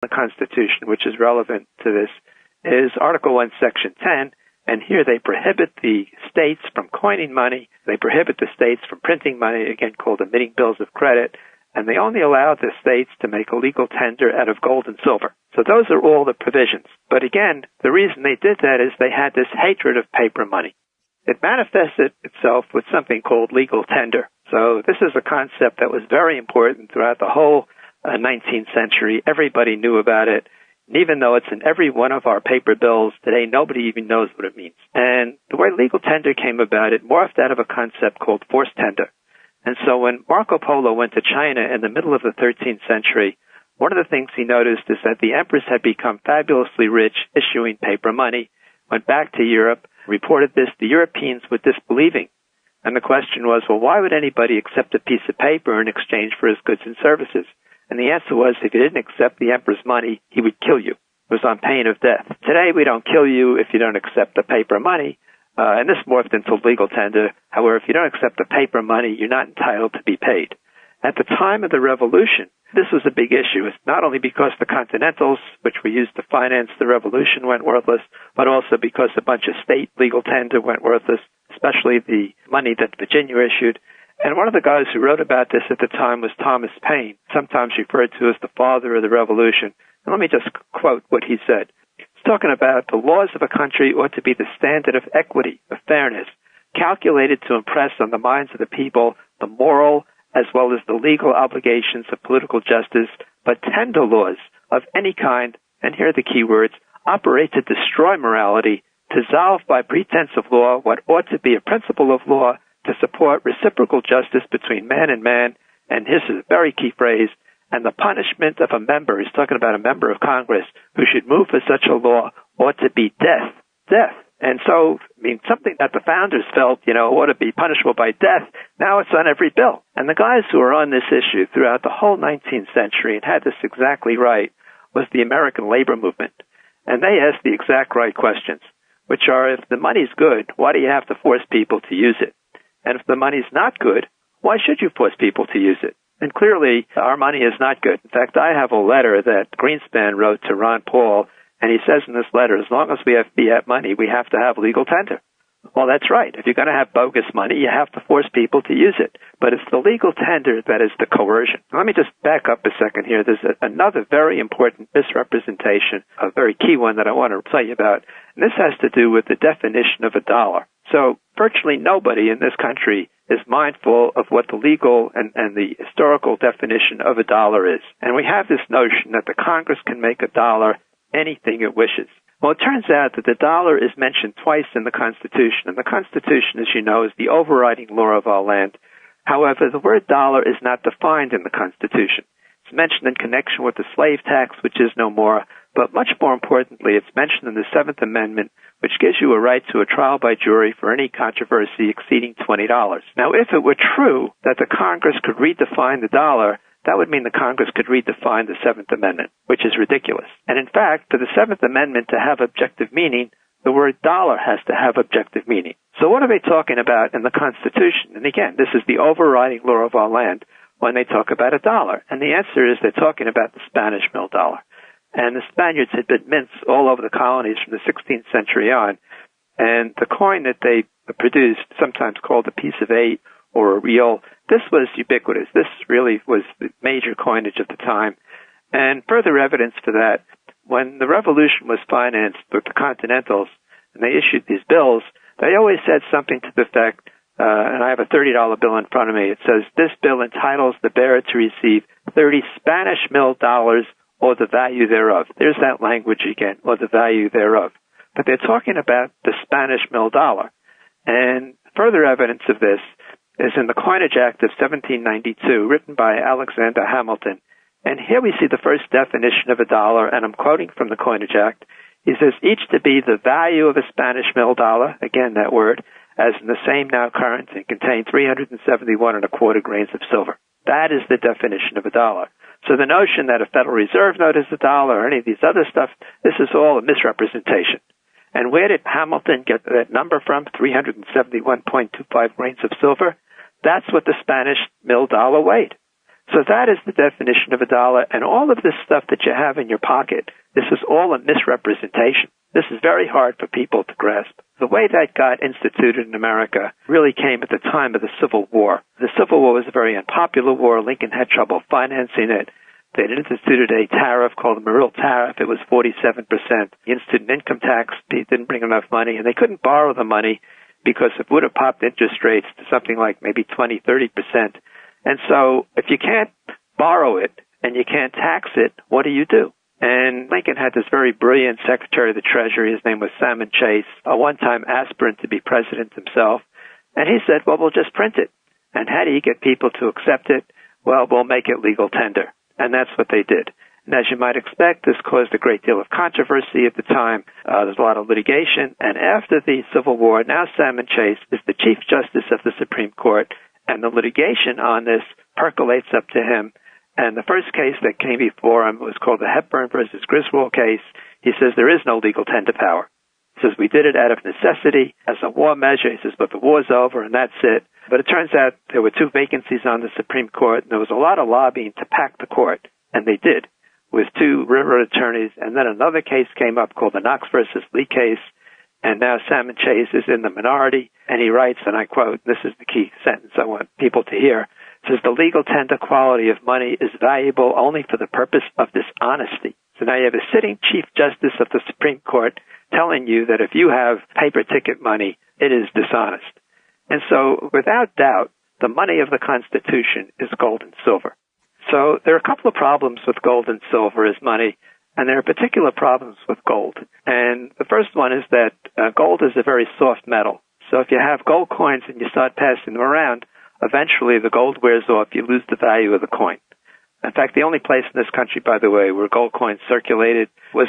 the Constitution, which is relevant to this, is Article 1, Section 10, and here they prohibit the states from coining money, they prohibit the states from printing money, again called emitting bills of credit, and they only allow the states to make a legal tender out of gold and silver. So those are all the provisions. But again, the reason they did that is they had this hatred of paper money. It manifested itself with something called legal tender. So this is a concept that was very important throughout the whole 19th century. Everybody knew about it. And even though it's in every one of our paper bills today, nobody even knows what it means. And the way legal tender came about, it morphed out of a concept called forced tender. And so when Marco Polo went to China in the middle of the 13th century, one of the things he noticed is that the emperors had become fabulously rich issuing paper money, went back to Europe, reported this. The Europeans were disbelieving. And the question was, well, why would anybody accept a piece of paper in exchange for his goods and services? And the answer was, if you didn't accept the emperor's money, he would kill you. It was on pain of death. Today, we don't kill you if you don't accept the paper money. And this morphed into legal tender. However, if you don't accept the paper money, you're not entitled to be paid. At the time of the Revolution, this was a big issue. It's not only because the Continentals, which we used to finance the Revolution, went worthless, but also because a bunch of state legal tender went worthless, especially the money that Virginia issued. And one of the guys who wrote about this at the time was Thomas Paine, sometimes referred to as the father of the Revolution. And let me just quote what he said. He's talking about the laws of a country ought to be the standard of equity, of fairness, calculated to impress on the minds of the people the moral as well as the legal obligations of political justice, but tender laws of any kind, and here are the key words, operate to destroy morality, to dissolve by pretense of law what ought to be a principle of law, to support reciprocal justice between man and man, and this is a very key phrase, and the punishment of a member, he's talking about a member of Congress, who should move for such a law ought to be death. Death. And so, I mean, something that the founders felt, ought to be punishable by death, now it's on every bill. And the guys who were on this issue throughout the whole 19th century and had this exactly right was the American labor movement. And they asked the exact right questions, which are, if the money's good, why do you have to force people to use it? And if the money's not good, why should you force people to use it? And clearly, our money is not good. In fact, I have a letter that Greenspan wrote to Ron Paul, and he says in this letter, as long as we have fiat money, we have to have legal tender. Well, that's right. If you're going to have bogus money, you have to force people to use it. But it's the legal tender that is the coercion. Let me just back up a second here. There's another very important misrepresentation, a very key one that I want to tell you about. And this has to do with the definition of a dollar. So virtually nobody in this country is mindful of what the legal and the historical definition of a dollar is. And we have this notion that the Congress can make a dollar anything it wishes. Well, it turns out that the dollar is mentioned twice in the Constitution, and the Constitution, as you know, is the overriding law of our land. However, the word dollar is not defined in the Constitution. It's mentioned in connection with the slave tax, which is no more, but much more importantly, it's mentioned in the Seventh Amendment, which gives you a right to a trial by jury for any controversy exceeding $20. Now, if it were true that the Congress could redefine the dollar, that would mean the Congress could redefine the Seventh Amendment, which is ridiculous. And in fact, for the Seventh Amendment to have objective meaning, the word dollar has to have objective meaning. So what are they talking about in the Constitution? And again, this is the overriding law of our land when they talk about a dollar. And the answer is they're talking about the Spanish mill dollar. And the Spaniards had been mints all over the colonies from the 16th century on. And the coin that they produced, sometimes called a piece of 8 or a real, this was ubiquitous. This really was the major coinage of the time. And further evidence for that, when the Revolution was financed with the Continentals and they issued these bills, they always said something to the effect, and I have a $30 bill in front of me. It says, this bill entitles the bearer to receive 30 Spanish mill dollars or the value thereof. There's that language again, or the value thereof. But they're talking about the Spanish mill dollar. And further evidence of this is in the Coinage Act of 1792, written by Alexander Hamilton. And here we see the first definition of a dollar, and I'm quoting from the Coinage Act. He says, each to be the value of a Spanish mill dollar, again that word, as in the same now current, and contain 371¼ grains of silver. That is the definition of a dollar. So the notion that a Federal Reserve note is a dollar or any of these other stuff, this is all a misrepresentation. And where did Hamilton get that number from, 371.25 grains of silver? That's what the Spanish mill dollar weighed. So that is the definition of a dollar, and all of this stuff that you have in your pocket, this is all a misrepresentation. This is very hard for people to grasp. The way that got instituted in America really came at the time of the Civil War. The Civil War was a very unpopular war. Lincoln had trouble financing it. They had instituted a tariff called the Morrill Tariff. It was 47%. The instant income tax didn't bring enough money, and they couldn't borrow the money because it would have popped interest rates to something like maybe 20, 30%. And so if you can't borrow it and you can't tax it, what do? And Lincoln had this very brilliant Secretary of the Treasury. His name was Salmon Chase, a one-time aspirant to be president himself. And he said, well, we'll just print it. And how do you get people to accept it? Well, we'll make it legal tender. And that's what they did. And as you might expect, this caused a great deal of controversy at the time. There's a lot of litigation. And after the Civil War, now Salmon Chase is the Chief Justice of the Supreme Court. And the litigation on this percolates up to him. And the first case that came before him was called the Hepburn versus Griswold case. He says there is no legal tender power. He says we did it out of necessity as a war measure. He says, but the war's over and that's it. But it turns out there were 2 vacancies on the Supreme Court, and there was a lot of lobbying to pack the court, and they did, with 2 railroad attorneys. And then another case came up called the Knox versus Lee case, and now Salmon Chase is in the minority, and he writes, and I quote, this is the key sentence I want people to hear, says the legal tender quality of money is valuable only for the purpose of dishonesty. So now you have a sitting Chief Justice of the Supreme Court telling you that if you have paper ticket money, it is dishonest. And so, without doubt, the money of the Constitution is gold and silver. So there are a couple of problems with gold and silver as money, and there are particular problems with gold. And the first one is that gold is a very soft metal. So if you have gold coins and you start passing them around, eventually the gold wears off, you lose the value of the coin. In fact, the only place in this country, by the way, where gold coins circulated was